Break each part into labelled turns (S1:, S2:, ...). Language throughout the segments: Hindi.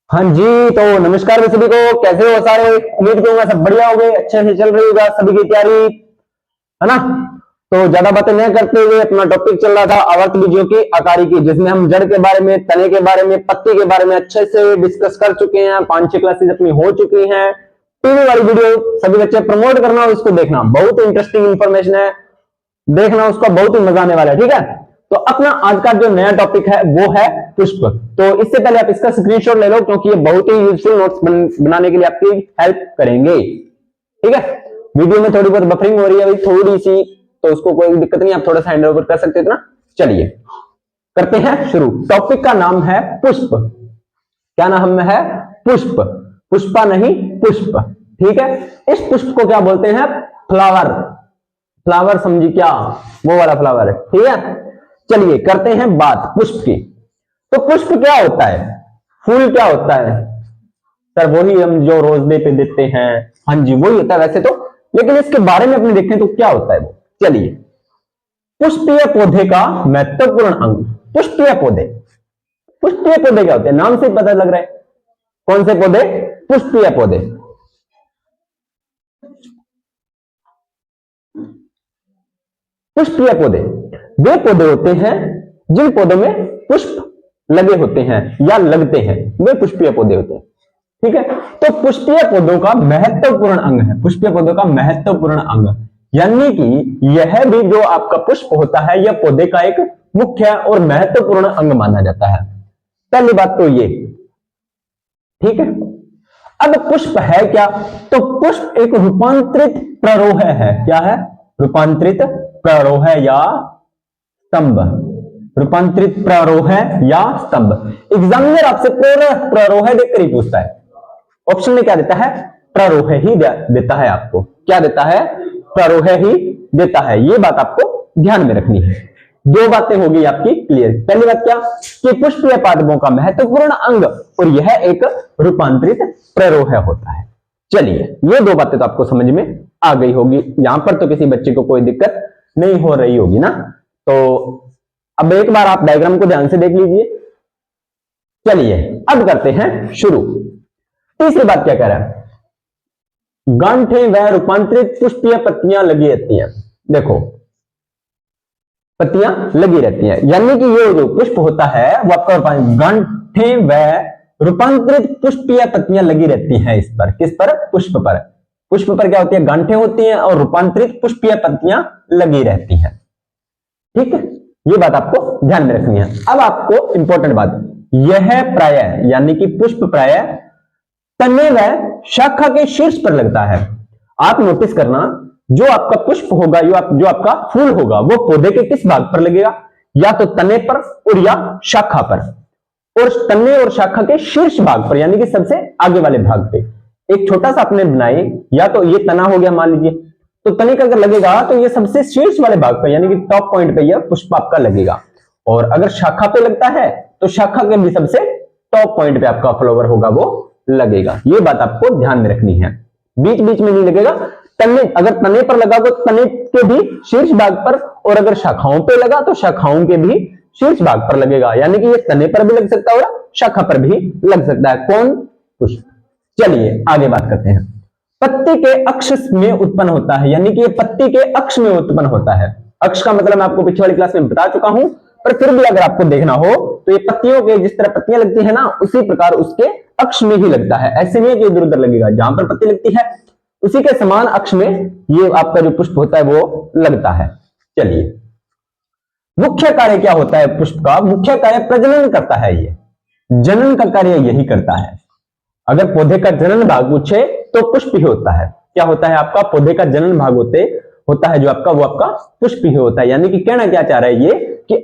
S1: हाँ जी। तो नमस्कार भी सभी को, कैसे हो सारे। उम्मीद करूंगा सब बढ़िया हो गए, अच्छे से चल रही होगा सभी की तैयारी, है ना। तो ज्यादा बातें नहीं करते हुए अपना टॉपिक चल रहा था आवर्त बीजों की आकारी की, जिसमें हम जड़ के बारे में, तने के बारे में, पत्ती के बारे में अच्छे से डिस्कस कर चुके हैं। 5-6 क्लासेस अपनी हो चुकी हैं। टीवी वाली वीडियो सभी बच्चे प्रमोट करना और इसको देखना, बहुत इंटरेस्टिंग इंफॉर्मेशन है, देखना उसका बहुत ही मजा आने वाला है। ठीक है, तो अपना आज का जो नया टॉपिक है वो है पुष्प। तो इससे पहले आप इसका स्क्रीनशॉट ले लो, क्योंकि ये बहुत ही यूजफुल नोट्स बनाने के लिए आपकी हेल्प करेंगे। ठीक है, वीडियो में थोड़ी बहुत बफरिंग हो रही है भाई, थोड़ी सी, तो उसको कोई दिक्कत नहीं, आप थोड़ा सा हैंड ओवर कर सकते हो ना। चलिए करते हैं शुरू। टॉपिक का नाम है पुष्प। क्या नाम है? पुष्प। पुष्पा नहीं, पुष्प। ठीक है, इस पुष्प को क्या बोलते हैं? फ्लावर। फ्लावर समझी क्या? वो वाला फ्लावर है। ठीक है, चलिए करते हैं बात पुष्प की। तो पुष्प क्या होता है? फूल क्या होता है? सर वही हम जो रोज डे पे देते हैं। हाँ जी, वही होता है वैसे तो, लेकिन इसके बारे में अपने देखें तो क्या होता है वो। चलिए, पुष्पीय पौधे का महत्वपूर्ण अंग। पुष्पीय पौधे, पुष्पीय पौधे क्या होते हैं? नाम से पता लग रहा है। कौन से पौधे? पुष्पीय पौधे। पुष्पीय पौधे वे पौधे होते हैं जिन पौधों में पुष्प लगे होते हैं या लगते हैं, वे पुष्पीय पौधे होते हैं। ठीक है, तो पुष्पीय पौधों का महत्वपूर्ण अंग है, पुष्पीय पौधों का महत्वपूर्ण अंग, यानी कि यह भी जो आपका पुष्प होता है यह पौधे का एक मुख्य और महत्वपूर्ण अंग माना जाता है। पहली बात तो ये। ठीक है, अब पुष्प है क्या? तो पुष्प एक रूपांतरित प्ररोह है। क्या है? रूपांतरित प्ररोह या स्तंभ। रूपांतरित प्ररोह या स्तंभ। एग्जामिनर आपसे प्ररोह देखकर ही पूछता है। ऑप्शन में क्या देता है? प्ररोह ही देता है आपको। क्या देता है? प्ररोह ही देता है। ये बात आपको ध्यान में रखनी है। दो बातें होगी आपकी क्लियर। पहली बात क्या कि पुष्पीय पादपों का महत्वपूर्ण अंग और यह एक रूपांतरित प्ररोह होता है। चलिए, ये दो बातें तो आपको समझ में आ गई होगी। यहां पर तो किसी बच्चे को कोई दिक्कत नहीं हो रही होगी ना। तो अब एक बार आप डायग्राम को ध्यान से देख लीजिए। चलिए अब करते हैं शुरू। तीसरी बात क्या कह रहा है? गांठें व रूपांतरित पुष्पीय पत्तियां लगी रहती हैं। देखो, पत्तियां लगी रहती हैं, यानी कि ये जो पुष्प होता है वो आपका गांठें व रूपांतरित पुष्पीय पत्तियां लगी रहती हैं इस पर। किस पर? पुष्प पर। पुष्प पर क्या होती है? गांठें होती हैं और रूपांतरित पुष्पीय पत्तियां लगी रहती हैं। ठीक है, ये बात आपको ध्यान में रखनी है। अब आपको इंपॉर्टेंट बात, यह प्रायः यानी कि पुष्प प्रायः तने व शाखा के शीर्ष पर लगता है। आप नोटिस करना, जो आपका पुष्प होगा, जो आपका फूल होगा, वो पौधे के किस भाग पर लगेगा? या तो तने पर और या शाखा पर। और तने और शाखा के शीर्ष भाग पर, यानी कि सबसे आगे वाले भाग पे। एक छोटा सा आपने बनाए, या तो ये तना हो गया मान लीजिए, तो तने का अगर लगेगा तो ये सबसे शीर्ष वाले भाग पर, यानी कि टॉप पॉइंट पे यह पुष्प आपका लगेगा। और अगर शाखा पे लगता है तो शाखा के भी सबसे टॉप पॉइंट पे आपका फ्लावर होगा वो लगेगा। ये बात आपको ध्यान में रखनी है। बीच बीच में नहीं लगेगा। तने, अगर तने पर लगा तो तने के भी शीर्ष भाग पर, और अगर शाखाओं पे लगा तो शाखाओं के भी शीर्ष भाग पर लगेगा। यानी कि ये तने पर भी लग सकता है और शाखा पर भी लग सकता है। कौन? पुष्प। चलिए आगे बात करते हैं। पत्ती के अक्ष में उत्पन्न होता है, यानी कि ये पत्ती के अक्ष में उत्पन्न होता है। अक्ष का मतलब मैं आपको पिछले वाली क्लास में बता चुका हूं, पर फिर भी अगर आपको देखना हो तो ये पत्तियों के जिस तरह पत्तियां लगती है ना, उसी प्रकार उसके अक्ष में ही लगता है। ऐसे नहीं है कि इधर उधर लगेगा, जहां पर पत्ती लगती है उसी के समान अक्ष में ये आपका जो पुष्प होता है वो लगता है। चलिए, मुख्य कार्य क्या होता है पुष्प का? मुख्य कार्य प्रजनन करता है। ये जनन का कार्य यही करता है। अगर पौधे का जनन भाग पूछे तो पुष्प ही होता है। क्या होता है आपका? पौधे का जनन भाग होता है जो आपका, वो आपका पुष्प ही होता है। यानी कि कहना क्या चाह रहा है ये कि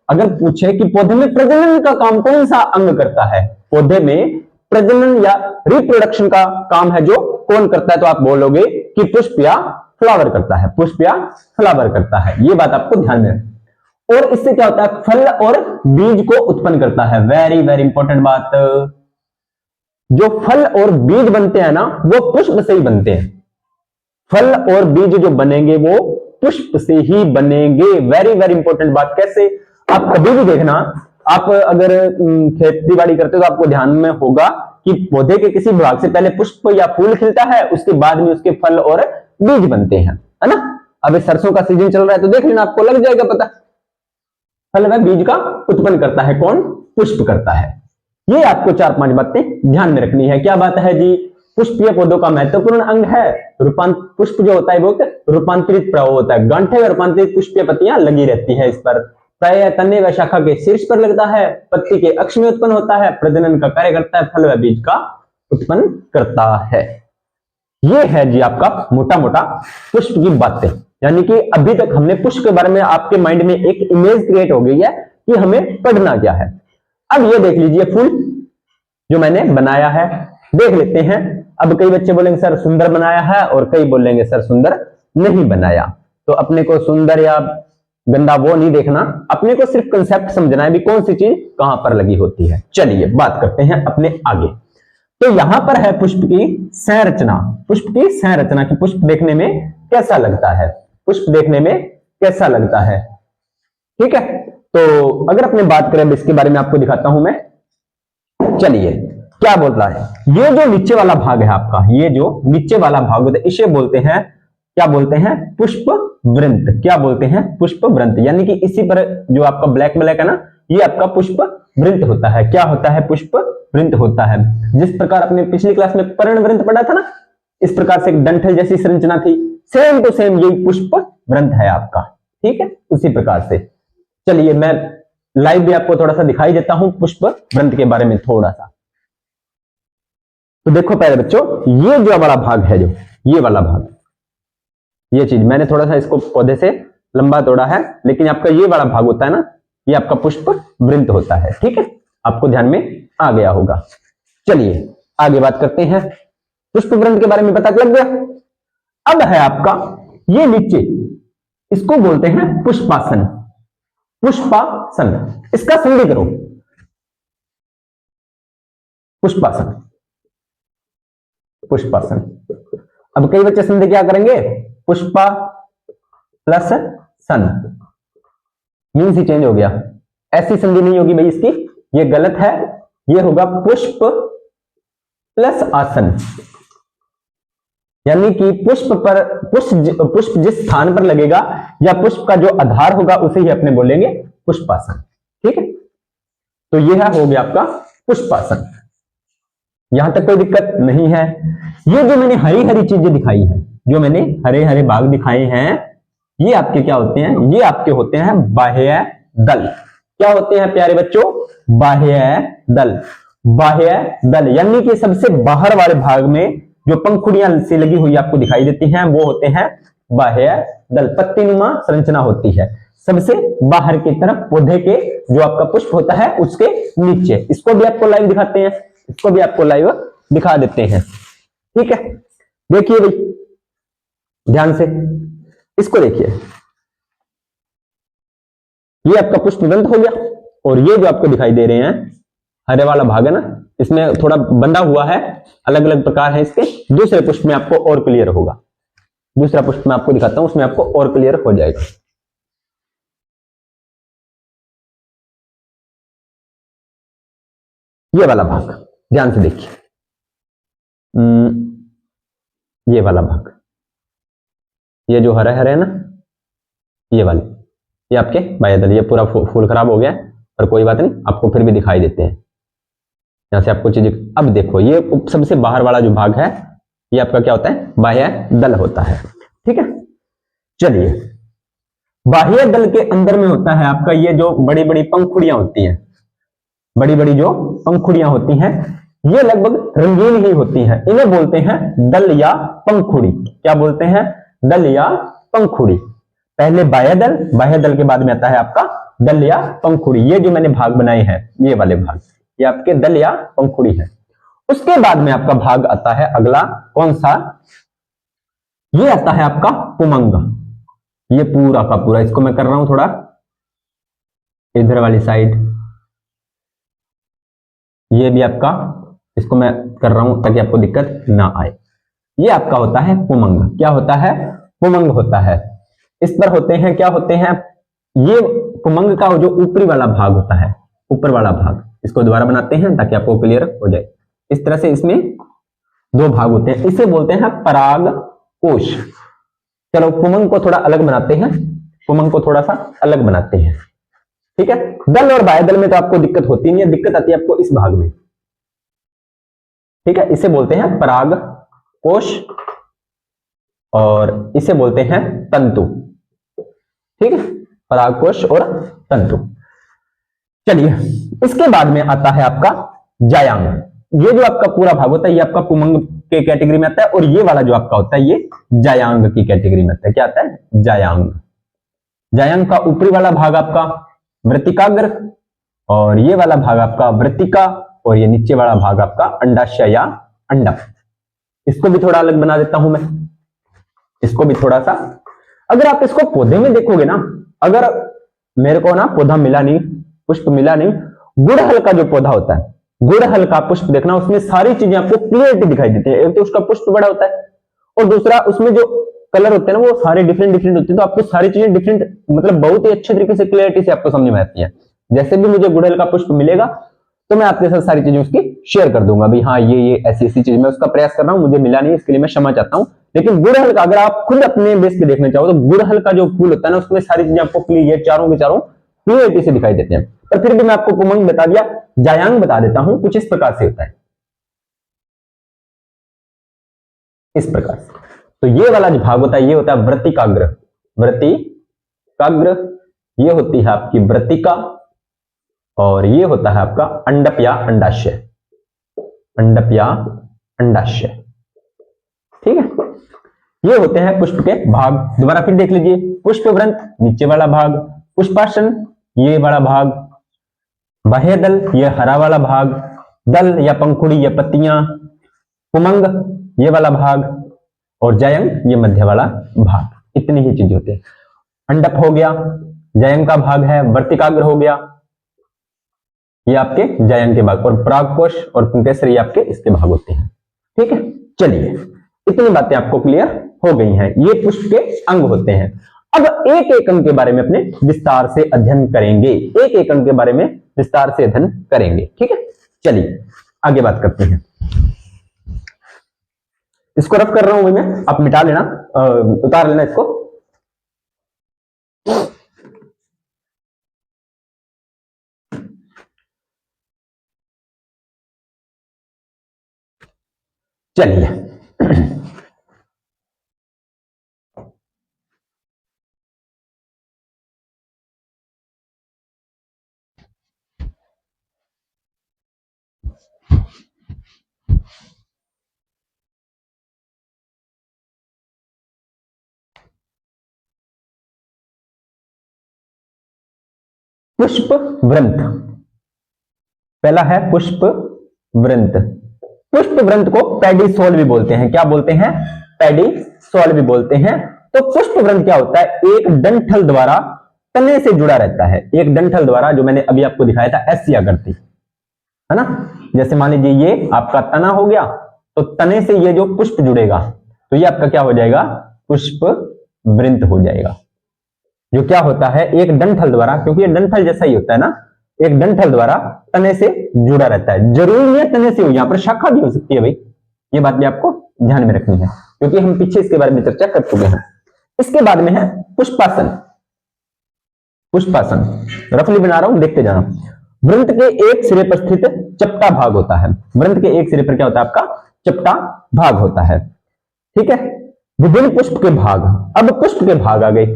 S1: अगर पूछे कि पौधे में प्रजनन का काम कौन सा अंग करता है, पौधे में प्रजनन या रिप्रोडक्शन का काम है जो कौन करता है, तो आप बोलोगे कि पुष्प या फ्लावर करता है। पुष्प या फ्लावर करता है। ये बात आपको ध्यान में। और इससे क्या होता है? फल और बीज को उत्पन्न करता है। वेरी वेरी इंपॉर्टेंट बात, जो फल और बीज बनते हैं ना वो पुष्प से ही बनते हैं। फल और बीज जो बनेंगे वो पुष्प से ही बनेंगे। वेरी वेरी इंपॉर्टेंट बात। कैसे? आप कभी भी देखना, आप अगर खेती बाड़ी करते हो तो आपको ध्यान में होगा कि पौधे के किसी भाग से पहले पुष्प या फूल खिलता है, उसके बाद में उसके फल और बीज बनते हैं, है ना। अब सरसों का सीजन चल रहा है तो देख लेना, आपको लग जाएगा पता। फल व बीज का उत्पन्न करता है कौन? पुष्प करता है। ये आपको 4-5 बातें ध्यान में रखनी है। क्या बात है जी? पुष्पीय पौधों का महत्वपूर्ण अंग है। पुष्प जो होता है वो रूपांतरित प्रवाह होता है। गांठे व रूपांतरित पुष्पीय पत्तियां लगी रहती है इस पर। प्रायः तने व शाखा के शीर्ष पर लगता है। पत्ती के अक्ष में उत्पन्न होता है। प्रजनन का कार्य करता है। फल व बीज का उत्पन्न करता है। ये है जी आपका मोटा मोटा पुष्प की बातें। यानी कि अभी तक हमने पुष्प के बारे में, आपके माइंड में एक इमेज क्रिएट हो गई है कि हमें पढ़ना क्या है। अब ये देख लीजिए फूल जो मैंने बनाया है, देख लेते हैं। अब कई बच्चे बोलेंगे सर सुंदर बनाया है, और कई बोलेंगे सर सुंदर नहीं बनाया। तो अपने को सुंदर या गंदा वो नहीं देखना, अपने को सिर्फ कंसेप्ट समझना है भी कौन सी चीज कहां पर लगी होती है। चलिए बात करते हैं अपने आगे। तो यहां पर है पुष्प की संरचना। पुष्प की संरचना की पुष्प देखने में कैसा लगता है, पुष्प देखने में कैसा लगता है, ठीक है। तो अगर अपने बात करें इसके बारे में आपको दिखाता हूं मैं। चलिए क्या बोल रहा है, ये जो नीचे वाला भाग है आपका, ये जो नीचे वाला भाग होता है इसे बोलते हैं, क्या बोलते हैं? पुष्प वृंत। क्या बोलते हैं? पुष्प वृंत। यानी कि इसी पर जो आपका ब्लैक ब्लैक है ना, ये आपका पुष्प वृंत होता है। क्या होता है? पुष्प वृंत होता है। जिस प्रकार अपने पिछली क्लास में पर्ण वृंत पढ़ा था ना, इस प्रकार से एक डंठल जैसी संरचना थी, सेम टू सेम यही पुष्प वृंत है आपका, ठीक है, उसी प्रकार से। चलिए मैं लाइव भी आपको थोड़ा सा दिखाई देता हूं पुष्प वृंत के बारे में थोड़ा सा। तो देखो पहले बच्चों, ये जो वाला भाग है, जो ये वाला भाग, ये चीज मैंने थोड़ा सा इसको पौधे से लंबा तोड़ा है, लेकिन आपका ये वाला भाग होता है ना, ये आपका पुष्प वृंत होता है, ठीक है। आपको ध्यान में आ गया होगा। चलिए आगे बात करते हैं। पुष्प वृंत के बारे में पता लग गया। अब है आपका ये नीचे, इसको बोलते हैं पुष्पासन। पुष्पासन, इसका संधि करो, पुष्पासन, पुष्पासन। अब कई बच्चे संधि क्या करेंगे? पुष्पा प्लस सन, मीन्स ही चेंज हो गया। ऐसी संधि नहीं होगी भाई इसकी, ये गलत है। ये होगा पुष्प प्लस आसन। यानी कि पुष्प पर पुष्प जिस स्थान पर लगेगा या पुष्प का जो आधार होगा उसे ही अपने बोलेंगे पुष्पासन, ठीक है। तो यह हो गया आपका पुष्पासन। यहां तक कोई दिक्कत नहीं है। ये जो मैंने हरी हरी चीजें दिखाई हैं, जो मैंने हरे हरे भाग दिखाए हैं, ये आपके क्या होते हैं? ये आपके होते हैं बाह्य दल। क्या होते हैं प्यारे बच्चों? बाह्य दल। बाह्य दल यानी कि सबसे बाहर वाले भाग में जो पंखुड़ियां से लगी हुई आपको दिखाई देती हैं, वो होते हैं बाह्य दल। पत्तीनुमा संरचना होती है सबसे बाहर की तरफ पौधे के, जो आपका पुष्प होता है उसके नीचे। इसको भी आपको लाइव दिखाते हैं, इसको भी आपको लाइव दिखा देते हैं, ठीक है। देखिए भाई ध्यान से, इसको देखिए, ये आपका पुष्प वृंत हो गया। और ये जो आपको दिखाई दे रहे हैं हरे वाला भाग है ना, इसमें थोड़ा बंधा हुआ है, अलग अलग प्रकार है इसके। दूसरे पुष्प में आपको और क्लियर होगा। दूसरा पुष्प में आपको दिखाता हूं, उसमें आपको और क्लियर हो जाएगा। ये वाला भाग ध्यान से देखिए, ये वाला भाग, ये जो हरे हरे है ना, ये वाले, ये आपके बाह्यदल। ये पूरा फूल खराब हो गया है, पर कोई बात नहीं, आपको फिर भी दिखाई देते हैं। यहां से आपको चीजें, अब देखो ये सबसे बाहर वाला जो भाग है, ये आपका क्या होता है? बाह्य दल होता है, ठीक है। चलिए बाह्य दल के अंदर में होता है आपका ये जो बड़ी बड़ी पंखुड़ियां होती हैं, बड़ी बड़ी जो पंखुड़ियां होती हैं, ये लगभग रंगीन ही होती हैं। इन्हें बोलते हैं दल या पंखुड़ी। क्या बोलते हैं? दल या पंखुड़ी। पहले बाह्य दल के बाद में आता है आपका दल या पंखुड़ी। ये जो मैंने भाग बनाए हैं, ये वाले भाग, ये आपके दल या पंखुड़ी है। उसके बाद में आपका भाग आता है अगला, कौन सा? ये आता है आपका पुमंग। ये पूरा का पूरा, इसको मैं कर रहा हूं थोड़ा इधर वाली साइड, ये भी आपका, इसको मैं कर रहा हूं ताकि आपको दिक्कत ना आए। ये आपका होता है पुमंग। क्या होता है? पुमंग होता है। इस पर होते हैं, क्या होते हैं? ये पुमंग का जो ऊपरी वाला भाग होता है, ऊपर वाला भाग। इसको दोबारा बनाते हैं ताकि आपको क्लियर हो जाए। इस तरह से इसमें दो भाग होते हैं, इसे बोलते हैं पराग कोश। चलो पुमंग को थोड़ा अलग बनाते हैं, पुमंग को थोड़ा सा अलग बनाते हैं, ठीक है। दल और बाह्य दल में तो आपको दिक्कत होती नहीं है, दिक्कत आती है आपको इस भाग में, ठीक है। इसे बोलते हैं पराग कोश और इसे बोलते हैं तंतु, ठीक है, पराग कोश और तंतु। चलिए इसके बाद में आता है आपका जायांग। ये जो आपका पूरा भाग होता है ये आपका पुमंग के कैटेगरी में आता है और ये वाला जो आपका होता है ये जायांग की कैटेगरी में आता है। क्या आता है? जायांग। जायांग का ऊपरी वाला भाग आपका वृत्तिकाग्र और ये वाला भाग आपका वृत्तिका और ये नीचे वाला भाग आपका अंडाशय या अंडक। इसको भी थोड़ा अलग बना देता हूं मैं, इसको भी थोड़ा सा। अगर आप इसको पौधे में देखोगे ना, अगर मेरे को ना पौधा मिला नहीं, पुष्प मिला नहीं, गुड़हल का जो पौधा होता है, गुड़हल का पुष्प देखना, उसमें सारी चीजें आपको क्लियरिटी दिखाई देती है। एक तो उसका पुष्प बड़ा होता है और दूसरा उसमें जो कलर होते हैं ना वो सारे डिफरेंट डिफरेंट होते हैं, तो आपको सारी चीजें डिफरेंट मतलब बहुत ही अच्छे तरीके से क्लियरिटी से आपको समझ में आती है। जैसे भी मुझे गुड़हल का पुष्प मिलेगा तो मैं आपके साथ सारी चीजें उसकी शेयर कर दूंगा, भाई हाँ ये ऐसी ऐसी चीज मैं उसका प्रयास कर रहा हूं, मुझे मिला नहीं, इसके लिए मैं क्षमा चाहता हूं। लेकिन गुड़हल का अगर आप खुद अपने बेस पे देखना चाहो तो गुड़हल का जो फूल होता है ना उसमें सारी चीजें आपको क्लियर चारों के चारों क्लियरिटी से दिखाई देते हैं। पर फिर भी मैं आपको पुमंग बता दिया, जायांग बता देता हूं, कुछ इस प्रकार से होता है, इस प्रकार से। तो ये वाला जो भाग होता है ये होता है वृत्तिकाग्र, वृत्तिकाग्र, ये होती है आपकी वृत्तिका और ये होता है आपका अंडप या अंडाशय, अंडप या अंडाशय, ठीक है। ये होते हैं पुष्प के भाग। दोबारा फिर देख लीजिए, पुष्पवृंत नीचे वाला भाग, पुष्पासन ये वाला भाग, बाह्य दल ये हरा वाला भाग, दल या पंखुड़ी या पत्तियां, पुमंग ये वाला भाग और जायंग ये मध्य वाला भाग। इतनी ही चीजें होती है। अंडप हो गया, जायंग का भाग है, वर्तिकाग्र हो गया, ये आपके जायंग के भाग, और परागकोश और पुंकेसर ये आपके इसके भाग होते हैं, ठीक है। चलिए इतनी बातें आपको क्लियर हो गई हैं, ये पुष्प के अंग होते हैं। अब एक एक अंग के बारे में अपने विस्तार से अध्ययन करेंगे, एक एक अंग के बारे में विस्तार से अध्ययन करेंगे, ठीक है। चलिए आगे बात करते हैं। इसको रफ कर रहा हूं मैं, आप मिटा लेना, उतार लेना इसको। चलिए पुष्प वृंत, पहला है पुष्प वृंत। पुष्प वृंत को पेडिसोल भी बोलते हैं। क्या बोलते हैं? पेडिसोल भी बोलते हैं। तो पुष्प वृंत क्या होता है? एक डंठल द्वारा तने से जुड़ा रहता है, एक डंठल द्वारा, जो मैंने अभी आपको दिखाया था एस आकृति, है ना। जैसे मान लीजिए ये आपका तना हो गया, तो तने से ये जो पुष्प जुड़ेगा तो ये आपका क्या हो जाएगा? पुष्प वृंत हो जाएगा। जो क्या होता है, एक डंठल द्वारा, क्योंकि ये डंठल जैसा ही होता है ना, एक डंठल द्वारा तने से जुड़ा रहता है। जरूरी नहीं है तने से हो, यहां पर शाखा भी हो सकती है भाई, ये बात भी आपको ध्यान में रखनी है, क्योंकि हम पीछे इसके बारे में चर्चा कर चुके हैं। इसके बाद में है पुष्पासन। पुष्पासन रफली बना रहा हूं, देखते जाना। वृंत के एक सिरे पर स्थित चपटा भाग होता है। वृंत के एक सिरे पर क्या होता है? आपका चपटा भाग होता है, ठीक है। विभिन्न पुष्प के भाग। अब पुष्प के भाग आ गए,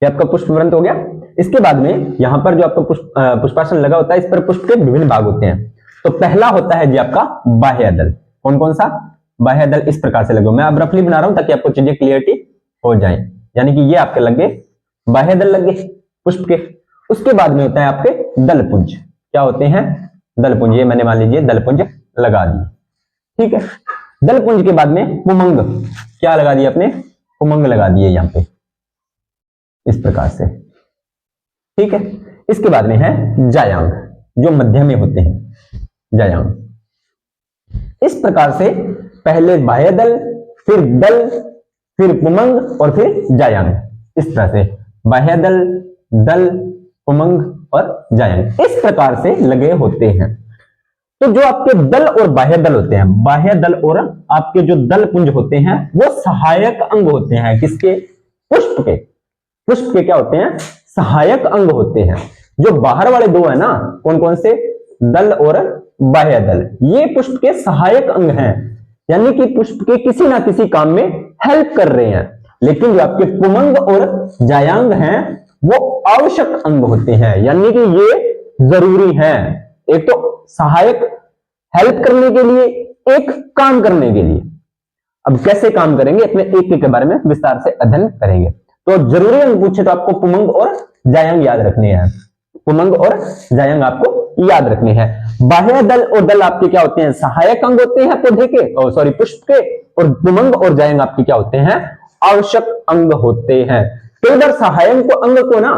S1: ये आपका पुष्प वृंत हो गया। इसके बाद में यहां पर जो आपका पुष्पासन लगा होता है, इस पर पुष्प के विभिन्न भाग होते हैं। तो पहला होता है जी आपका बाह्य दल। कौन कौन सा? बाह्य दल इस प्रकार से लगे, मैं अब रफली बना रहा हूं ताकि आपको चीजें क्लियरिटी हो जाए। यानी कि ये आपके लगे बाह्य दल लगे पुष्प के। उसके बाद में होता है आपके दलपुंज। क्या होते हैं? दलपुंज। ये मैंने मान लीजिए दलपुंज लगा दिए, ठीक है। दलपुंज के बाद में पुमंग, क्या लगा दिए अपने? पुमंग लगा दिए यहां पे इस प्रकार से, ठीक है। इसके बाद में है जायांग, जो मध्य में होते हैं, जायांग। इस प्रकार से पहले बाह्य दल, फिर पुमंग और फिर जायांग। इस तरह से बाह्य दल, दल, पुमंग और जायंग इस प्रकार से लगे होते हैं। तो जो आपके दल और बाह्य दल होते हैं, बाह्य दल और आपके जो दल पुंज होते हैं वो सहायक अंग होते हैं किसके? पुष्प के। पुष्प के क्या होते हैं? सहायक अंग होते हैं। जो बाहर वाले दो है ना, कौन कौन से? दल और बाह्य दल, ये पुष्प के सहायक अंग हैं, यानी कि पुष्प के किसी ना किसी काम में हेल्प कर रहे हैं। लेकिन जो आपके पुमंग और जायांग हैं वो आवश्यक अंग होते हैं, यानी कि ये जरूरी हैं। एक तो सहायक, हेल्प करने के लिए, एक काम करने के लिए। अब कैसे काम करेंगे अपने एक के बारे में विस्तार से अध्ययन करेंगे। तो जरूरी अंग पूछे तो आपको पुमंग और जायांग याद रखने हैं। पुमंग और जायांग आपको याद रखने हैं। बाह्य दल और दल आपके क्या होते हैं? सहायक अंग होते हैं पौधे के, पुष्प के। और पुमंग और जायांग आपके क्या होते हैं? आवश्यक अंग होते हैं। कई बार सहायक अंग को ना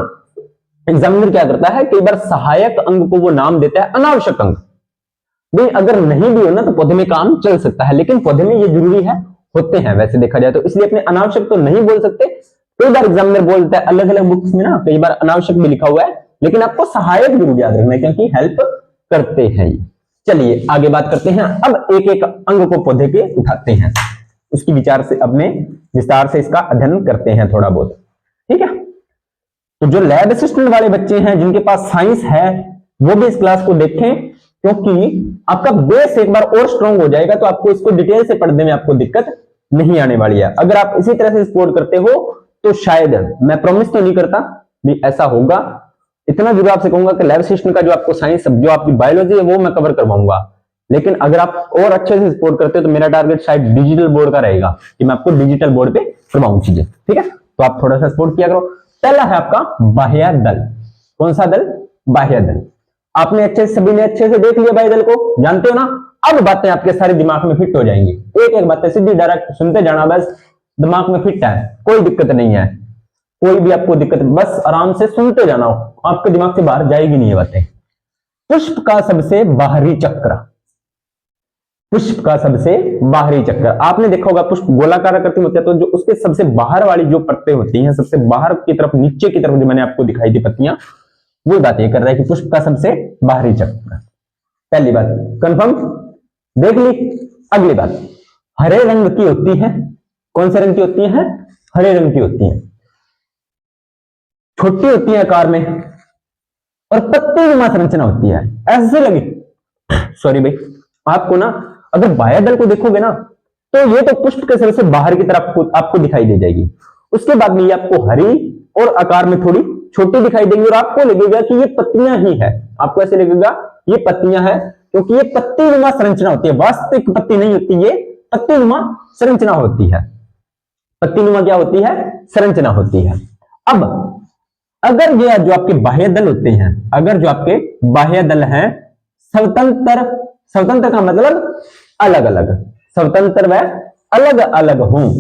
S1: एग्जामिनर क्या करता है, कई बार सहायक अंग को वो नाम देता है अनावश्यक अंग। भाई अगर नहीं भी हो ना तो पौधे में काम चल सकता है, लेकिन पौधे में ये जरूरी है, होते हैं वैसे देखा जाए तो, इसलिए अपने अनावश्यक तो नहीं बोल सकते। कई बार एग्जामिनर बोलता है, अलग अलग बुक्स में ना कई बार अनावश्यक भी लिखा हुआ है, लेकिन आपको सहायक जरूर याद रखना है क्योंकि हेल्प करते हैं ये। चलिए आगे बात करते हैं। अब एक एक अंग को पौधे के उठाते हैं, उसकी विचार से अपने विस्तार से इसका अध्ययन करते हैं थोड़ा बहुत, ठीक है। तो जो लैब असिस्टेंट वाले बच्चे हैं जिनके पास साइंस है वो भी इस क्लास को देखें, क्योंकि आपका बेस एक बार और स्ट्रांग हो जाएगा तो आपको इसको डिटेल से पढ़ने में आपको दिक्कत नहीं आने वाली है। अगर आप इसी तरह से सपोर्ट करते हो तो शायद, मैं प्रॉमिस तो नहीं करता भी ऐसा होगा, इतना जरूर आपसे कहूंगा कि लैब असिस्टेंट का जो आपको साइंस, जो आपकी बायोलॉजी है वो मैं कवर करवाऊंगा। लेकिन अगर आप और अच्छे से सपोर्ट करते हो तो मेरा टारगेट शायद डिजिटल बोर्ड का रहेगा कि मैं आपको डिजिटल बोर्ड पे करवाऊं चीजें, ठीक है। तो आप थोड़ा सा सपोर्ट किया करो। पहला है आपका बाह्य दल। कौन सा दल? बाह्य दल। आपने अच्छे से, सभी ने अच्छे से देख लिया बाह्य दल को, जानते हो ना। अब बातें आपके सारे दिमाग में फिट हो जाएंगी, एक एक बातें सीधी डायरेक्ट सुनते जाना, बस दिमाग में फिट है, कोई दिक्कत नहीं है, कोई भी आपको दिक्कत, बस आराम से सुनते जाना, आपके दिमाग से बाहर जाएगी नहीं ये बातें। पुष्प का सबसे बाहरी चक्र, पुष्प का सबसे बाहरी चक्र आपने देखा होगा, पुष्प गोलाकार आकृति में होता है, तो जो उसके सबसे बाहर वाली जो पत्ते होती हैं, सबसे बाहर की तरफ, नीचे की तरफ जो मैंने आपको दिखाई थी पत्तियां, वो बात ये कर रहा है कि पुष्प का सबसे बाहरी चक्र। पहली बात कंफर्म, देख ली। अगली बात, हरे रंग की होती है। कौन से रंग की होती है? हरे रंग की होती है, छोटी होती है आकार में और पत्ती नुमा संरचना होती है, ऐसे लगी। सॉरी भाई, आपको ना अगर बाह्य दल को देखोगे ना तो ये तो पुष्प के सबसे बाहर की तरफ आपको दिखाई दे जाएगी। उसके बाद में ये आपको हरी और आकार में थोड़ी छोटी दिखाई देंगी और आपको लगेगा कि ये पत्तियां ही है। आपको ऐसे लगेगा ये पत्तियां हैं, क्योंकि ये पत्ती नुमा संरचना होती है, वास्तविक पत्ती नहीं होती, ये पत्ती नुमा संरचना होती है। पत्ती नुमा क्या होती है? संरचना होती है। अब अगर ये जो आपके बाह्य दल होते हैं, अगर जो आपके बाह्य दल हैं स्वतंत्र, स्वतंत्र का मतलब अलग अलग, स्वतंत्र व अलग अलग हों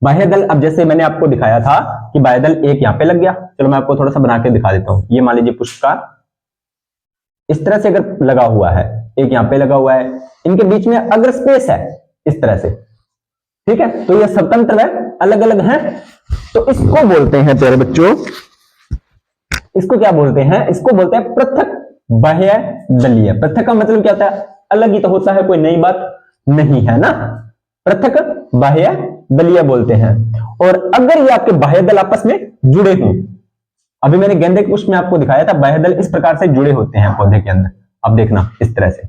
S1: बाह्य दल। अब जैसे मैंने आपको दिखाया था कि बाह्य दल एक यहां पे लग गया, चलो मैं आपको थोड़ा सा बना के दिखा देता हूं। ये मान लीजिए पुष्प का इस तरह से अगर लगा हुआ है, एक यहां पे लगा हुआ है, इनके बीच में अगर स्पेस है इस तरह से, ठीक है, तो ये स्वतंत्र व अलग अलग हैं। तो इसको बोलते हैं प्यारे बच्चों, इसको क्या बोलते हैं? इसको बोलते हैं पृथक बाह्य दलीय। पृथक का मतलब क्या होता है? अलग ही तो होता है, कोई नई बात नहीं है ना। पृथक बाह्य दलीय बोलते हैं। और अगर ये आपके बाह्य दल आपस में जुड़े हों, अभी मैंने गेंदे के पुष्प में आपको दिखाया था बाह्य दल इस प्रकार से जुड़े होते हैं पौधे के अंदर, अब देखना इस तरह से,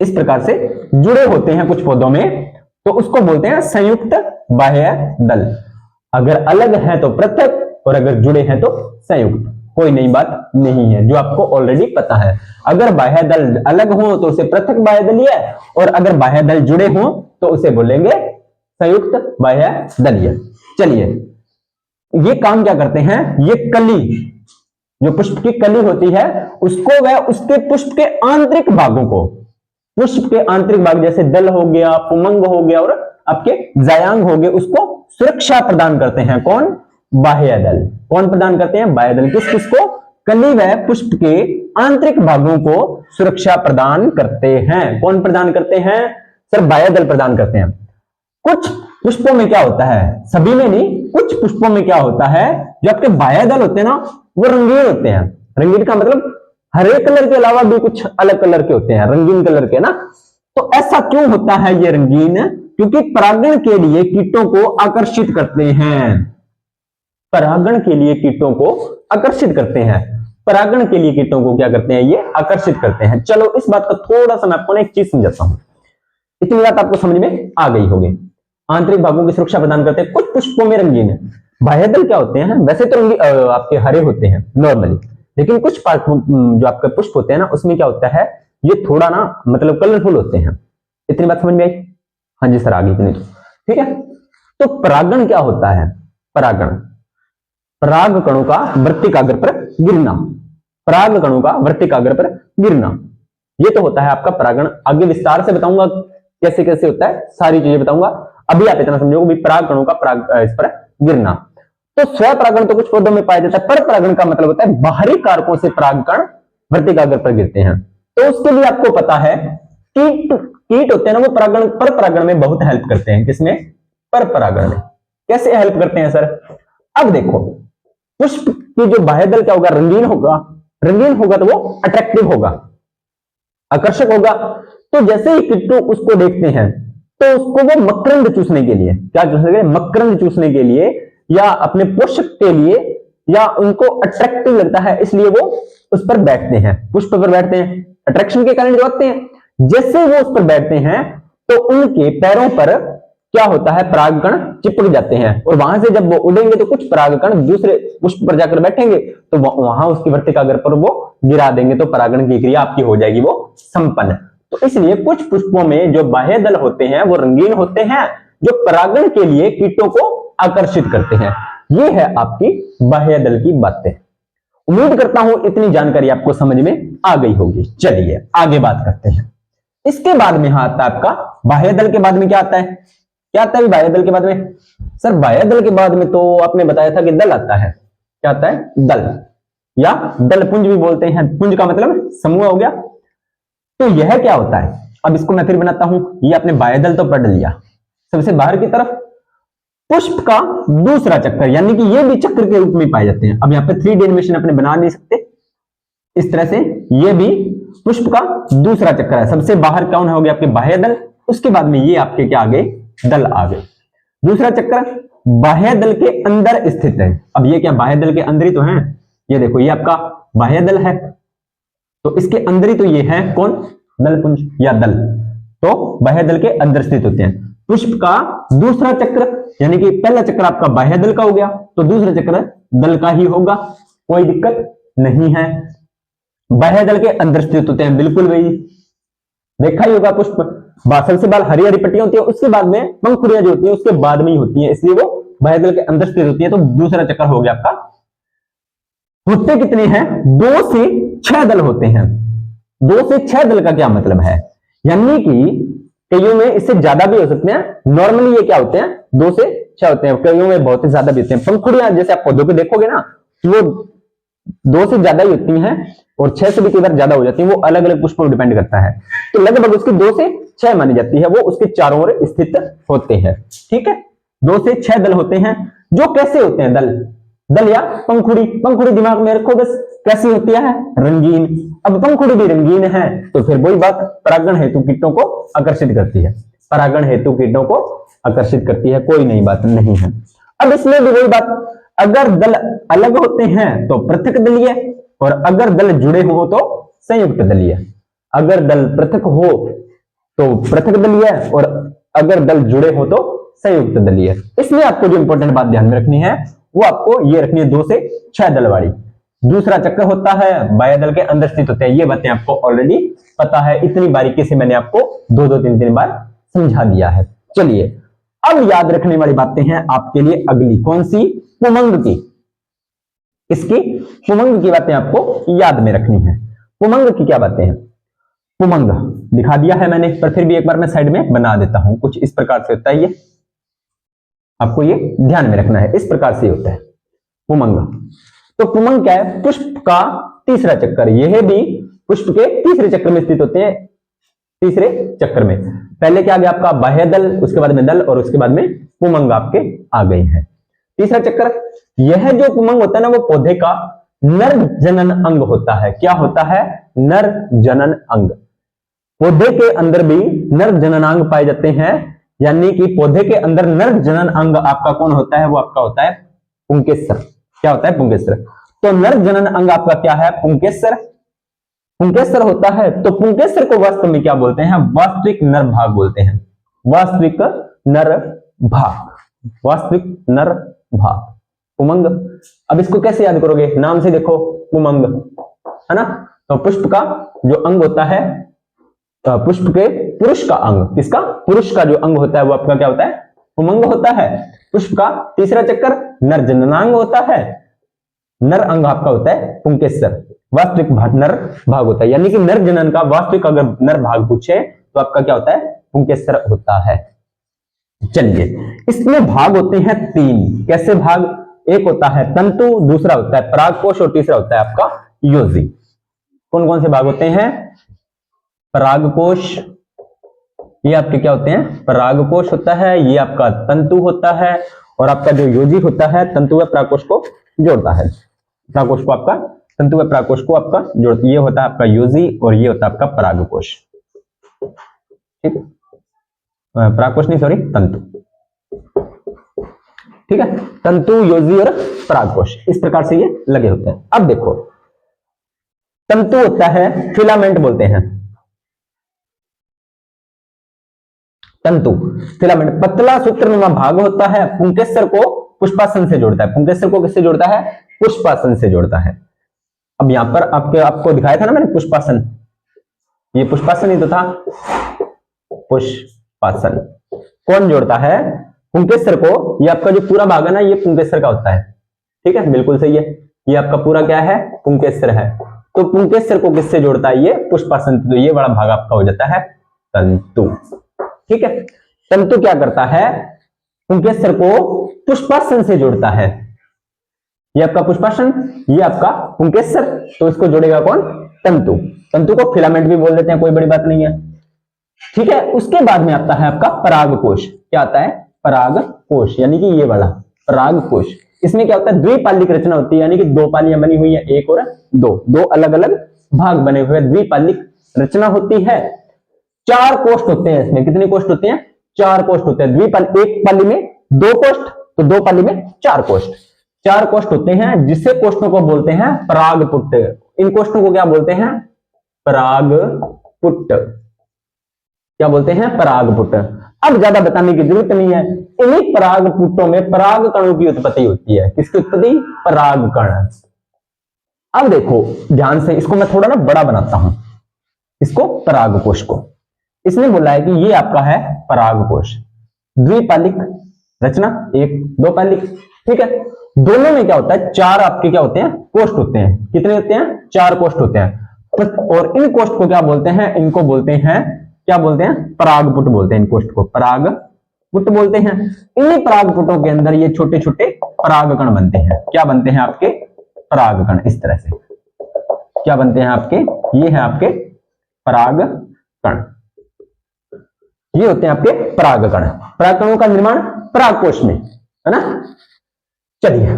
S1: इस प्रकार से जुड़े होते हैं कुछ पौधों में, तो उसको बोलते हैं संयुक्त बाह्य दल। अगर अलग है तो पृथक और अगर जुड़े हैं तो संयुक्त, कोई नई बात नहीं है, जो आपको ऑलरेडी पता है। अगर बाह्य दल अलग हो तो उसे पृथक बाह्य दलीय, और अगर बाह्य दल जुड़े हो तो उसे बोलेंगे संयुक्त बाह्य दलीय। चलिए, ये काम क्या करते हैं? ये कली, जो पुष्प की कली होती है उसको वह उसके पुष्प के आंतरिक भागों को, पुष्प के आंतरिक भाग जैसे दल हो गया, पुमंग हो गया और आपके जायांग हो गए, उसको सुरक्षा प्रदान करते हैं। कौन? बाह्य दल। कौन प्रदान करते हैं? बाह्य दल। किस किसको? कली व पुष्प के आंतरिक भागों को सुरक्षा प्रदान करते हैं। कौन प्रदान करते हैं? सर बाह्य दल प्रदान करते हैं। कुछ पुष्पों में क्या होता है, सभी में नहीं, कुछ पुष्पों में क्या होता है, जो आपके बाह्य दल होते हैं ना वो रंगीन होते हैं। रंगीन का मतलब हरे कलर के अलावा भी कुछ अलग कलर के होते हैं, रंगीन कलर के ना। तो ऐसा क्यों होता है ये रंगीन? क्योंकि परागण के लिए कीटों को आकर्षित करते हैं, परागण के लिए कीटों को आकर्षित करते हैं, परागण के लिए कीटों को क्या करते हैं, ये आकर्षित करते हैं। चलो इस बात का थोड़ा सा मैं आपको एक चीज समझाता हूं, इतनी बात आपको समझ में आ गई होगी। आंतरिक भागों की सुरक्षा प्रदान करते हैं, कुछ पुष्पों में रंगीन है। बाह्य दल क्या होते हैं, वैसे तो आपके हरे होते हैं नॉर्मली, लेकिन कुछ जो आपके पुष्प होते हैं ना, उसमें क्या होता है, ये थोड़ा ना मतलब कलरफुल होते हैं। इतनी बात समझ में आई? हाँ जी सर, आगे इतनी तो ठीक है। तो परागण क्या होता है? परागण पराग कणों का वृत्तिकाग्र पर गिरना, पराग कणों का वृत्तिकाग्र पर गिरना, ये तो होता है आपका परागण। आगे विस्तार से बताऊंगा कैसे कैसे होता है, सारी चीजें बताऊंगा। अभी आप इतना समझो भी पराग कणों का पराग इस पर गिरना। तो स्व परागण तो कुछ पौधों में पाया जाता है, पर परागण का मतलब होता है बाहरी कारकों से परागकण वृत्तिकाग्र पर गिरते हैं। तो उसके लिए आपको पता है कीट कीट होते हैं ना, वो परागण पर परागण में बहुत हेल्प करते हैं। किसमें? पर परागण में। कैसे हेल्प करते हैं सर? अब देखो, पुष्प की जो बाह्य दल क्या होगा, रंगीन होगा, रंगीन होगा तो वो अट्रैक्टिव होगा, आकर्षक होगा। तो जैसे ही कीटों उसको देखते हैं तो उसको वो मकरंद चूसने के लिए, क्या चूसने के लिए? मकरंद चूसने के लिए, या अपने पोषक के लिए, या उनको अट्रैक्टिव लगता है इसलिए वो उस पर बैठते हैं, पुष्प पर बैठते हैं, अट्रैक्शन के कारण जो आते हैं। जैसे वो उस पर बैठते हैं तो उनके पैरों पर क्या होता है, परागकण चिपक जाते हैं, और वहां से जब वो उड़ेंगे तो कुछ परागकण दूसरे पुष्प पर जाकर बैठेंगे, तो वहां उसकी वृत्तिकाग्र पर वो गिरा देंगे, तो परागण की क्रिया आपकी हो जाएगी वो संपन्न। तो इसलिए कुछ पुष्पों में जो बाह्य दल होते हैं वो रंगीन होते हैं, जो परागण के लिए कीटों को आकर्षित करते हैं। ये है आपकी बाह्य दल की बातें। उम्मीद करता हूं इतनी जानकारी आपको समझ में आ गई होगी। चलिए आगे बात करते हैं। इसके बाद में आता है आपका बाह्य दल के बाद में क्या आता है? क्या आता है बाह्य दल के बाद में? सर बाह्य दल के बाद में तो आपने बताया था कि दल आता है। क्या आता है? दल, या दल पुंज भी बोलते हैं। पुंज का मतलब समूह हो गया। तो यह क्या होता है? अब इसको मैं फिर बनाता हूं। ये आपने बाह्य दल तो पढ़ लिया, सबसे बाहर की तरफ पुष्प का दूसरा चक्कर, यानी कि ये भी चक्र के रूप में पाए जाते हैं। अब यहाँ पे 3D एनिमेशन अपने बना नहीं सकते इस तरह से, ये भी पुष्प का दूसरा चक्कर है। सबसे बाहर कौन हो गया? आपके बाह्य दल, उसके बाद में ये आपके क्या आ गए? दल आ गए। दूसरा चक्कर बाह्य दल के अंदर स्थित है। अब ये क्या बाह्य दल के अंदर ही तो है, ये देखो ये आपका बाह्य दल है, तो इसके अंदर ही तो ये है कौन? दलपुंज या दल। तो बाह्य दल के अंदर स्थित होते हैं। पुष्प का दूसरा चक्र, यानी कि पहला चक्र आपका बाह्य दल का हो गया, तो दूसरा चक्र दल का ही होगा, कोई दिक्कत नहीं है। बाह्य दल के अंदर स्थित होते हैं, बिल्कुल वही देखा ही होगा। पुष्प सबसे बाल हरी हरी पट्टियां होती है, उसके बाद में पंखुड़ियां जो होती है उसके बाद में ही होती है, इसलिए वो बाह्य दल के अंदर स्थित होती है। तो दूसरा चक्कर हो गया आपका। होते कितने हैं? 2 से 6 दल होते हैं। 2 से 6 दल का क्या मतलब है? यानी कि कईयों में इससे ज्यादा भी हो सकते हैं। नॉर्मली ये क्या होते हैं? 2 से 6 होते हैं, कईयों में बहुत ही ज्यादा भी होते हैं। पंखुड़ियां जैसे आप पौधों पे देखोगे ना, वो 2 से ज्यादा ही होती हैं, और 6 से भी कई बार ज्यादा हो जाती है। वो अलग अलग पुष्पों पर डिपेंड करता है। तो लगभग उसकी 2 से 6 मानी जाती है, वो उसके चारों ओर स्थित होते हैं। ठीक है, 2 से 6 दल होते हैं। जो कैसे होते हैं? दल या पंखुड़ी। पंखुड़ी दिमाग में रखो बस, कैसी होती है? रंगीन। अब पंखुड़ी भी रंगीन है, तो फिर वही बात, परागण हेतु कीटों को आकर्षित करती है, परागण हेतु कीटों को आकर्षित करती है, कोई नई बात नहीं है। अब इसमें भी वही बात, अगर दल अलग होते हैं तो पृथक दलीय, और अगर दल जुड़े हो तो संयुक्त दलीय। अगर दल पृथक हो तो पृथक दलीय, और अगर दल जुड़े हो तो संयुक्त दलीय। इसलिए आपको जो इंपॉर्टेंट बात ध्यान में रखनी है वो आपको ये रखनी है, 2 से 6 दल वाली। दूसरा चक्र होता है, बाह्य दल के अंदर स्थित होते हैं। ये बातें आपको ऑलरेडी पता है, इतनी बारीकी से मैंने आपको 2-3 बार समझा दिया है। चलिए अब याद रखने वाली बातें हैं आपके लिए अगली। कौन सी? पुमंग की। इसकी पुमंग की बातें आपको याद में रखनी है। पुमंग की क्या बातें हैं? पुमंग दिखा दिया है मैंने, पर फिर भी एक बार मैं साइड में बना देता हूं। कुछ इस प्रकार से होता है, ये आपको ये ध्यान में रखना है, इस प्रकार से होता है पुमंग। तो पुमंग क्या है? पुष्प का तीसरा चक्कर। यह भी पुष्प के तीसरे चक्र में स्थित होते हैं। तीसरे चक्र में पहले क्या आ गया आपका? बाह्य दल, उसके बाद में दल, और उसके बाद में पुमंग आपके आ गए हैं। तीसरा चक्कर, यह जो पुमंग होता है ना, वो पौधे का नर जनन अंग होता है। क्या होता है? नर जनन अंग। पौधे के अंदर भी नर जननांग पाए जाते हैं, यानी कि पौधे के अंदर नर जनन अंग आपका कौन होता है? वो आपका होता है पुंकेसर। क्या होता है? पुंकेसर। तो नर जनन अंग आपका क्या है? पुंकेसर। पुंकेसर होता है। तो पुंकेसर को वास्तव में क्या बोलते हैं? वास्तविक नर भाग बोलते हैं। वास्तविक नर भाग, वास्तविक नर भाग, उमंग। अब इसको कैसे याद करोगे? नाम से देखो, उमंग, है ना। तो पुष्प का जो अंग होता है, पुष्प के पुरुष का अंग, किसका? पुरुष का जो अंग होता है वो आपका क्या होता है? उमंग होता है। पुष्प का तीसरा चक्कर नर जननांग होता है। नर अंग आपका होता है पुंकेसर। वास्तविक नर भाग होता है, यानी कि नर जनन का वास्तविक अगर नर भाग पूछे तो आपका क्या होता है? पुंकेसर होता है। चलिए, इसमें भाग होते हैं 3। कैसे भाग? एक होता है तंतु, दूसरा होता है परागकोश और तीसरा होता है आपका योजी। कौन कौन से भाग होते हैं? परागकोश, ये आपके क्या होते हैं? परागकोश होता है, ये आपका तंतु होता है, और आपका जो योजी होता है तंतु व परागकोश को जोड़ता है। परागकोश को आपका, तंतु व परागकोश को आपका जोड़, ये होता है आपका योजी और ये होता है आपका परागकोश। ठीक है, परागकोश नहीं, सॉरी, तंतु। ठीक है, तंतु, योजी और परागकोश, इस प्रकार से ये लगे होते हैं। अब देखो, तंतु होता है, फिलामेंट बोलते हैं। तंतु, फिलामेंट, पतला सूत्रनुमा भाग होता है। पुंकेसर को पुष्पासन से जोड़ता है। पुंकेसर को किससे जोड़ता है? पुष्पासन से जोड़ता है। अब यहां पर आपको दिखाया था ना मैंने पुष्पासन, ये पुष्पासन ही तो था। पुष्पासन कौन जोड़ता है? पुंकेसर को। ये आपका जो पूरा भाग है ना, ये पुंकेसर का होता है। ठीक है, बिल्कुल सही है। ये आपका पूरा क्या है? पुंकेसर है। तो पुंकेसर को किससे जोड़ता है? ये पुष्पासन। तो ये बड़ा भाग आपका हो जाता है तंतु। ठीक है, तंतु क्या करता है? पुंकेसर को पुष्पासन से जोड़ता है। ये आपका पुष्पासन, ये आपका पुंकेसर, तो इसको जोड़ेगा कौन? तंतु। तंतु को फिलामेंट भी बोल देते हैं, कोई बड़ी बात नहीं है। ठीक है, उसके बाद में आता है आपका परागकोश। क्या आता है? परागकोश, यानी कि ये वाला परागकोश। इसमें क्या होता है? द्विपालिक रचना होती है, यानी कि 2 पालियां बनी हुई है, 1 और 2, 2 अलग अलग भाग बने हुए, द्विपालिक रचना होती है। 4 कोष्ठ होते हैं इसमें। कितने कोष्ठ होते हैं? 4 कोष्ठ होते हैं। द्विपाली, एक पाली में 2 कोष्ठ, तो 2 पाली में 4 कोष्ठ। 4 कोष्ठ होते हैं, जिसे कोष्ठों को बोलते हैं परागपुट। इन कोष्ठों को क्या बोलते हैं? परागपुट। क्या बोलते हैं? परागपुट। अब ज्यादा बताने की जरूरत नहीं है। इन्हीं परागपुटों में पराग कणों की उत्पत्ति होती है। किसकी उत्पत्ति? पराग कण। अब देखो ध्यान से, इसको मैं थोड़ा ना बड़ा बनाता हूं, इसको परागकोश को। इसने बोला है कि ये आपका है परागकोश, द्विपालिक रचना, 1 2 पालिक। ठीक है, दोनों में क्या होता है? 4 आपके क्या होते हैं? कोष्ठ होते हैं। कितने होते हैं? 4 कोष्ठ होते हैं। और इन कोष्ठ को क्या बोलते हैं? इनको बोलते हैं, क्या बोलते हैं? परागपुट बोलते हैं। इन कोष्ठ को परागपुट बोलते हैं। इन्हीं परागपुटों के अंदर ये छोटे छोटे परागकण बनते हैं। क्या बनते हैं आपके? परागकण। इस तरह से क्या बनते हैं आपके? ये है आपके परागकण। ये होते हैं आपके परागकण। परागकणों का निर्माण परागकोश में, है ना। चलिए,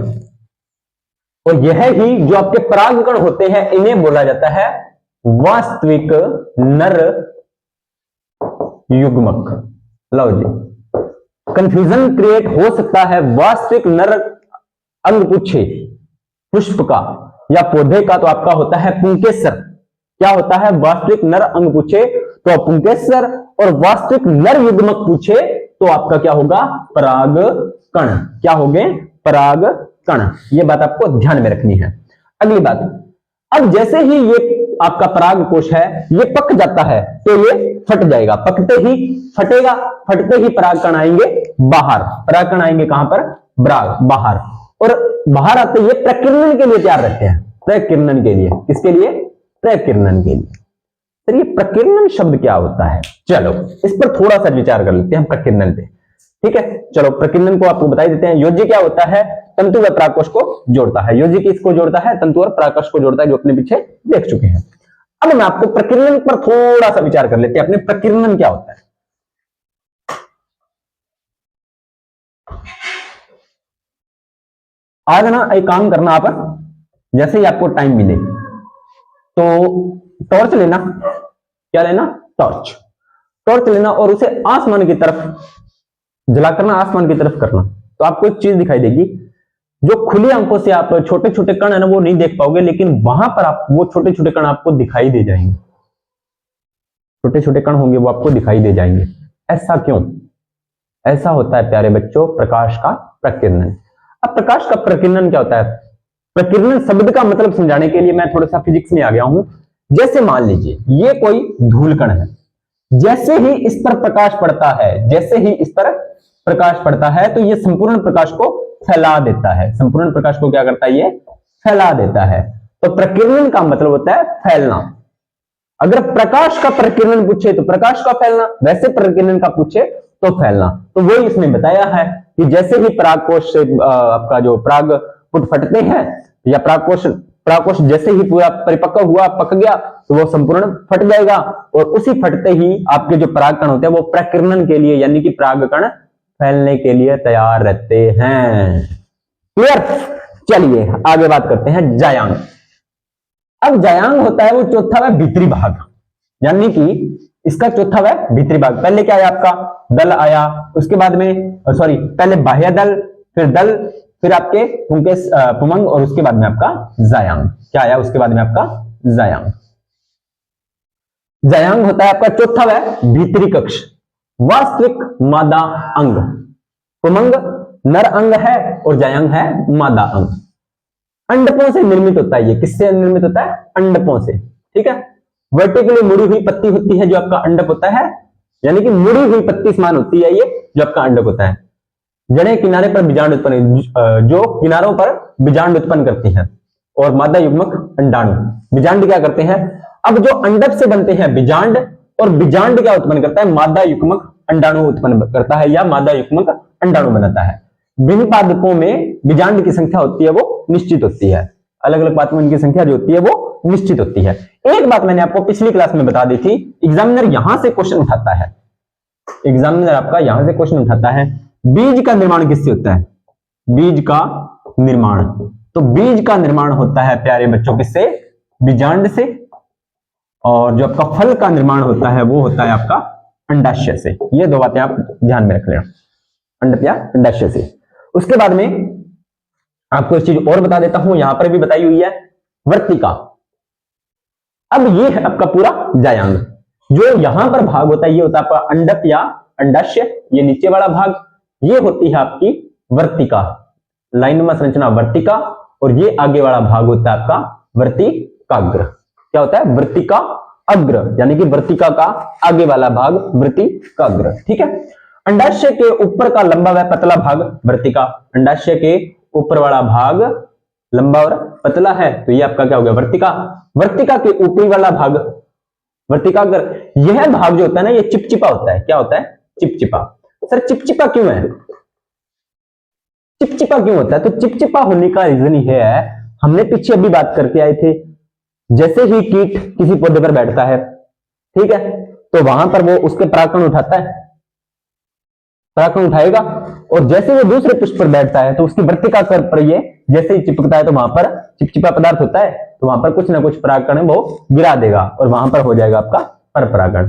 S1: और यह ही जो आपके परागकण होते हैं, इन्हें बोला जाता है वास्तविक नर युग्मक। लो जी, कंफ्यूजन क्रिएट हो सकता है। वास्तविक नर अंगपुच्छे पुष्प का या पौधे का तो आपका होता है पुंकेसर। क्या होता है? वास्तविक नर अंग पूछे तो पुंकेसर, और वास्तविक नर युग्मक पूछे तो आपका क्या होगा? पराग कण। क्या हो गए? पराग कण। ये बात आपको ध्यान में रखनी है। अगली बात, अब जैसे ही ये आपका पराग कोश है, ये पक जाता है तो ये फट जाएगा। पकते ही फटेगा, फटते ही पराग कण आएंगे बाहर। पराग कण आएंगे कहां पर? बाहर। और बाहर आते ये प्रकीर्णन के लिए तैयार रहते हैं। प्रकीर्णन के लिए, किसके लिए? प्रकीर्णन के लिए। तो ये प्रकीर्णन शब्द क्या होता है? चलो इस पर थोड़ा सा विचार कर लेते हैं हम, प्रकीर्णन पे। ठीक है, चलो प्रकीर्णन को आपको बता देते हैं। योजी क्या होता है? तंतु व परागकोश को जोड़ता है। योजी किसको जोड़ता है? तंतु और परागकोश को जोड़ता है, जो अपने पीछे देख चुके हैं। अब मैं आपको प्रकीर्णन पर थोड़ा सा विचार कर लेते हैं। अपने प्रकीर्णन क्या होता है? आज ना एक काम करना, आप जैसे ही आपको टाइम मिले तो टॉर्च लेना, क्या लेना, टॉर्च, टॉर्च लेना और उसे आसमान की तरफ जला करना, आसमान की तरफ करना, तो आपको एक चीज दिखाई देगी। जो खुली आंखों से आप छोटे छोटे कण है ना वो नहीं देख पाओगे, लेकिन वहां पर आप वो छोटे छोटे कण आपको दिखाई दे जाएंगे, छोटे छोटे कण होंगे वो आपको दिखाई दे जाएंगे। ऐसा क्यों? ऐसा होता है प्यारे बच्चों प्रकाश का प्रकीर्णन। अब प्रकाश का प्रकीर्णन क्या होता है? प्रकीर्णन शब्द का मतलब समझाने के लिए मैं थोड़ा सा फिजिक्स में आ गया हूं। जैसे मान लीजिए ये कोई धूल कण है, जैसे ही इस पर प्रकाश पड़ता है, जैसे ही इस पर प्रकाश पड़ता है तो ये संपूर्ण प्रकाश को फैला देता है। संपूर्ण प्रकाश को क्या करता है? ये फैला देता है। तो प्रकीर्णन का मतलब होता है फैलना। अगर प्रकाश का प्रकीर्णन पूछे तो प्रकाश का फैलना, वैसे प्रकीर्णन का पूछे तो फैलना। तो वही इसने बताया है कि जैसे ही परागकोश से आपका जो पराग पुट फटते हैं या परागकोश जैसे ही पूरा परिपक्व हुआ, पक गया, तो वो संपूर्ण फट जाएगा और उसी फटते ही आपके जो परागकण होते हैं वो प्रकीर्णन के लिए यानी कि परागकण फैलने के लिए तैयार रहते हैं। क्लियर? चलिए आगे बात करते हैं जायांग। अब जायांग होता है वो चौथा वह भीतरी भाग, यानी कि इसका चौथा वह भीतरी भाग। पहले क्या आया आपका? दल आया, उसके बाद में पहले बाह्य दल, फिर दल, फिर आपके पुमंग और उसके बाद में आपका जायांग। क्या आया उसके बाद में? आपका जायांग। जायांग होता है आपका चौथा वह भीतरी कक्ष, वास्तविक मादा अंग। पुमंग नर अंग है और जायांग है मादा अंग। अंडकों से निर्मित होता है। ये किससे निर्मित होता है? अंडकों से। ठीक है, वर्टिकली मुड़ी हुई पत्ती होती है जो आपका अंडक होता है, यानी कि मुड़ी हुई पत्ती समान होती है ये जो आपका अंडक होता है। जड़ें किनारे पर बीजांड उत्पन्न, जो किनारों पर बीजांड उत्पन्न करती हैं, और मादा युग्मक अंडाणु। बीजांड क्या करते हैं? अब जो अंडक से बनते हैं बीजांड, और बीजांड क्या उत्पन्न करता है? मादा युग्मक अंडाणु उत्पन्न करता है या मादा युग्मक अंडाणु बनाता है। बिन पादपों में बीजांड की संख्या होती है वो निश्चित होती है, अलग अलग पादपों में इनकी संख्या जो होती है वो निश्चित होती है। एक बात मैंने आपको पिछली क्लास में बता दी थी, एग्जामिनर यहां से क्वेश्चन उठाता है, एग्जामिनर आपका यहां से क्वेश्चन उठाता है, बीज का निर्माण किससे होता है? बीज का निर्माण, तो बीज का निर्माण होता है प्यारे बच्चों किससे? बीजांड से। और जो आपका फल का निर्माण होता है वो होता है आपका अंडाशय से। ये दो बातें आप ध्यान में रख लेना, अंडक या अंडाशय से। उसके बाद में आपको एक चीज और बता देता हूं, यहां पर भी बताई हुई है, वर्तिका। अब ये है आपका पूरा जायांग। जो यहां पर भाग होता है ये होता है आपका अंडक या अंडाशय, ये नीचे वाला भाग, ये होती है आपकी वर्तिका, लाइनमा संरचना वर्तिका, और ये आगे वाला भाग होता है आपका वर्तिकाग्र। क्या होता है? वर्तिका अग्र, यानी कि वर्तिका का आगे वाला भाग वर्तिकाग्र। ठीक है, अंडाशय के ऊपर का लंबा व पतला भाग वर्तिका, अंडाशय के ऊपर वाला भाग लंबा और पतला है तो ये आपका क्या हो गया? वर्तिका। वर्तिका के ऊपरी वाला भाग वर्तिकाग्र। यह भाग जो होता है ना ये चिपचिपा होता है। क्या होता है? चिपचिपा। सर चिपचिपा क्यों है? चिपचिपा क्यों होता है? तो चिपचिपा होने का रीजन ये है, हमने पीछे अभी बात करके आए थे, जैसे ही कीट किसी पौधे पर बैठता है, ठीक है, तो वहां पर वो उसके परागकण उठाता है, परागकण उठाएगा, और जैसे वो दूसरे पुष्प पर बैठता है तो उसकी वर्तिका पर ये जैसे ही चिपकता है तो वहां पर चिपचिपा पदार्थ होता है, तो वहां पर कुछ ना कुछ परागकण वो गिरा देगा और वहां पर हो जाएगा आपका पर परागण।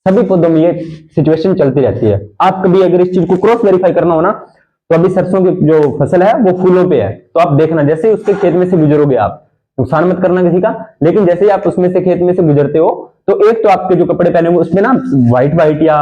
S1: सभी पौधों में ये सिचुएशन चलती रहती है। आप कभी अगर इस चीज को क्रॉस वेरीफाई करना हो ना, तो अभी सरसों की जो फसल है वो फूलों पे है, तो आप देखना जैसे ही उसके खेत में से गुजरोगे, आप नुकसान मत करना किसी का, लेकिन जैसे ही आप उसमें से खेत में से गुजरते हो तो एक तो आपके जो कपड़े पहने हुए उसमें ना व्हाइट या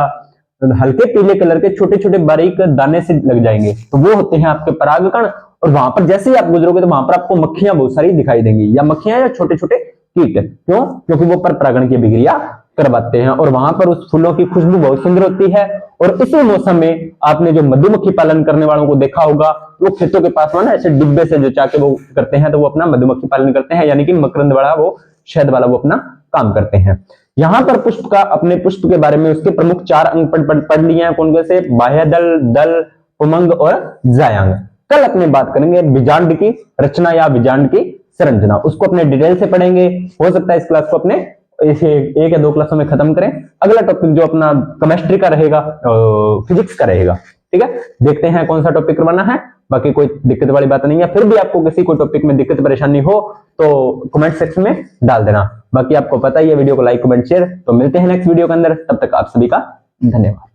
S1: हल्के पीले कलर के छोटे छोटे बारीक दाने से लग जाएंगे, तो वो होते हैं आपके परागकण। और वहां पर जैसे ही आप गुजरोगे तो वहां पर आपको मक्खियां बहुत सारी दिखाई देंगी, या मक्खियां या छोटे छोटे कीट। क्यों? क्योंकि वो पर परागण की अभिक्रिया करवाते हैं, और वहां पर उस फूलों की खुशबू बहुत सुंदर होती है। और इसी मौसम में आपने जो मधुमक्खी पालन करने वालों को देखा होगा, वो खेतों के पास में ना ऐसे डिब्बे से जो चाके वो करते हैं, तो वो अपना मधुमक्खी पालन करते हैं, यानी कि मकरंद वाला वो शहद वाला वो अपना काम करते हैं। यहां पर पुष्प का, अपने पुष्प के बारे में उसके प्रमुख 4 अंग पढ़ लिए हैं। कौन से? बाह्य दल, दल, पुमंग और जायांग। कल अपने बात करेंगे बीजांड की रचना या बीजांड की संरचना, उसको अपने डिटेल से पढ़ेंगे। हो सकता है इस क्लास को अपने इसे 1 या 2 क्लासों में खत्म करें। अगला टॉपिक जो अपना केमिस्ट्री का रहेगा, फिजिक्स का रहेगा। ठीक है, देखते हैं कौन सा टॉपिक करवाना है, बाकी कोई दिक्कत वाली बात नहीं है। फिर भी आपको किसी को टॉपिक में दिक्कत परेशानी हो तो कमेंट सेक्शन में डाल देना। बाकी आपको पता ही है, वीडियो को लाइक कमेंट शेयर। तो मिलते हैं नेक्स्ट वीडियो के अंदर, तब तक आप सभी का धन्यवाद।